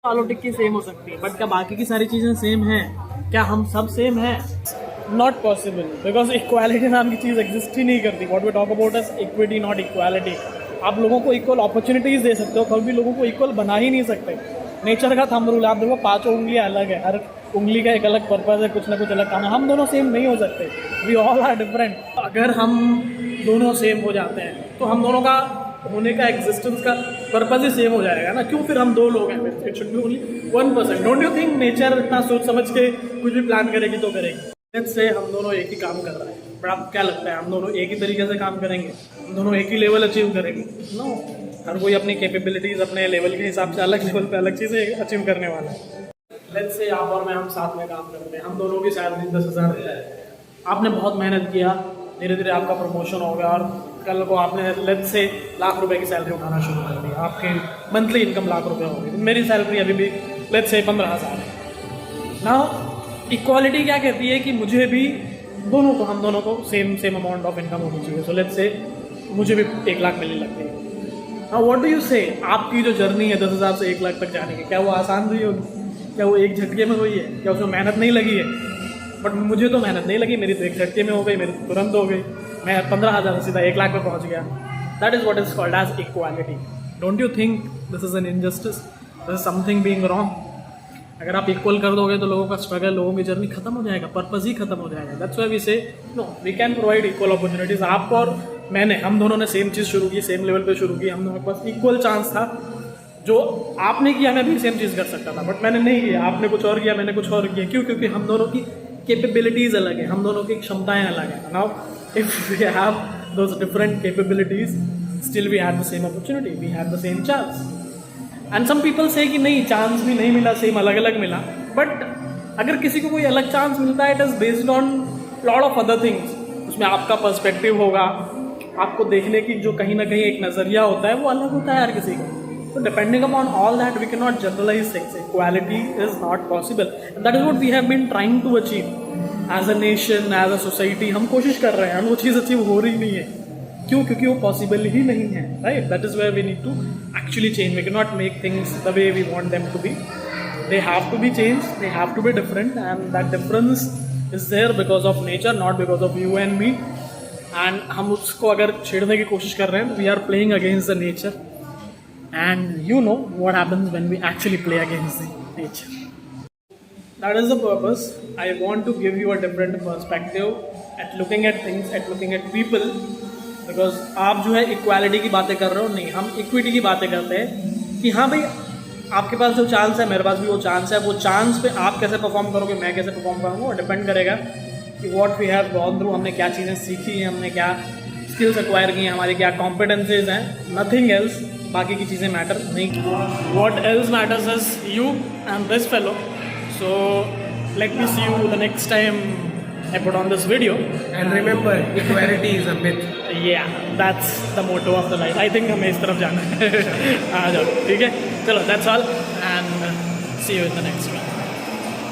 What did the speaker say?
आलू टिक्की सेम हो सकती है, बट क्या बाकी की सारी चीज़ें सेम हैं? क्या हम सब सेम हैं? नॉट पॉसिबल, बिकॉज इक्वालिटी नाम की चीज़ एग्जिस्ट ही नहीं करती. What we talk about is equity, not equality. आप लोगों को इक्वल अपॉर्चुनिटीज़ दे सकते हो, कभी लोगों को इक्वल बना ही नहीं सकते. नेचर का थंब रूल, आप देखो 5 उंगलियां अलग है, हर उंगली का एक अलग पर्पज़ है, कुछ ना कुछ अलग काम है. हम दोनों सेम नहीं हो सकते. We all are different. अगर हम दोनों सेम हो जाते हैं तो हम दोनों का होने का एग्जिस्टेंस का पर्पज ही सेम हो जाएगा ना. क्यों फिर हम 2 लोग हैं? It should be only 1%. Don't you think nature इतना सोच समझ के कुछ भी प्लान करेगी तो करेगी? लेट्स से हम दोनों एक ही काम कर रहे हैं, बट आपको क्या लगता है हम दोनों एक ही तरीके से काम करेंगे? हम दोनों एक ही लेवल अचीव करेंगे? नो. हर कोई अपनी कैपेबिलिटीज अपने लेवल के हिसाब से अलग लेवल पे अलग चीज़ें अचीव करने वाला है. लेट्स से आप और मैं हम साथ में काम करते हैं, हम दोनों की सैलरी 10,000 है. आपने बहुत मेहनत किया, धीरे धीरे आपका प्रमोशन हो गया और कल को आपने लेट्स से लाख रुपए की सैलरी उठाना शुरू कर दी. आपके मंथली इनकम लाख रुपए हो गई. मेरी सैलरी अभी भी लेट्स से 15,000 है. नाउ इक्वालिटी क्या कहती है कि मुझे भी हम दोनों को सेम अमाउंट ऑफ इनकम होनी चाहिए. सो लेट्स से मुझे भी 1 लाख मिलने लग गई. नाउ व्हाट डू यू से? आपकी जो जर्नी है 10,000 से 1 लाख तक जाने की, क्या वो आसान रही होगी? क्या वो एक झटके में हुई है? क्या उसमें मेहनत नहीं लगी है? बट मुझे तो मेहनत नहीं लगी, मेरी तो एक झटके में हो गई, मेरी तो तुरंत हो गई. मैं 15,000 सीधा 1 लाख पे पहुंच गया. That is what is called as equality. Don't you think this is an injustice? This is something being wrong. अगर आप इक्वल कर दोगे तो लोगों का स्ट्रगल, लोगों की जर्नी खत्म हो जाएगा, पर्पस ही खत्म हो जाएगा. That's why we say no, we can provide equal opportunities. आपको और मैंने, हम दोनों ने सेम चीज़ शुरू की, सेम लेवल पे शुरू की, हम दोनों के पास इक्वल चांस था. जो आपने किया मैं भी सेम चीज़ कर सकता था, बट मैंने नहीं किया. आपने कुछ और किया, मैंने कुछ और किया. क्यों? क्योंकि हम दोनों की कैपेबिलिटीज़ अलग है, हम दोनों की क्षमताएं अलग हैं. Now if we have those different capabilities, still we have the same opportunity, we have the same chance. And some people say कि नहीं, चांस भी नहीं मिला, सेम अलग अलग मिला. बट अगर किसी को कोई अलग चांस मिलता है, it is based on lot of other things. उसमें आपका पर्सपेक्टिव होगा, आपको देखने की जो कहीं ना कहीं एक नज़रिया होता है वो अलग होता है हर किसी का. So depending upon all that, we cannot generalize things. Equality is not possible. And that is what we have been trying to achieve. As a nation, as a society, हम कोशिश कर रहे हैं, हम वो चीज़ अचीव हो रही नहीं है. क्यों? क्योंकि वो पॉसिबल ही नहीं है. Right? That is where we need to actually change. We cannot make things the way we want them to be. They have to be changed. They have to be different. And that difference is there because of nature, not because of you and me. And हम उसको अगर छेड़ने की कोशिश कर रहे हैं, we are playing against the nature. And you know what happens when we actually play against the nature. That is the purpose. I want to give you a different perspective at looking at things, at looking at people. Because आप जो है equality की बातें कर रहे हो, नहीं, हम इक्विटी की बातें करते हैं कि हाँ भाई, आपके पास जो चांस है मेरे पास भी वो चांस है. वो चांस पे आप कैसे परफॉर्म करोगे, मैं कैसे परफॉर्म करूँगा, वो डिपेंड करेगा कि what we have gone through, हमने क्या चीज़ें सीखी हैं, हमने क्या स्किल्स एक्वायर की हैं, हमारी क्या कॉम्पिटेंसीज हैं. Nothing else. बाकी की चीज़ें मैटर नहीं. What else matters is you and this fellow. So let me see you the next time I put on this video. And remember, equality is a myth. Yeah, that's the motto of the life. I think हमें इस तरफ जाना है. आ जाओ, ठीक है, चलो, that's all and see you in the next one.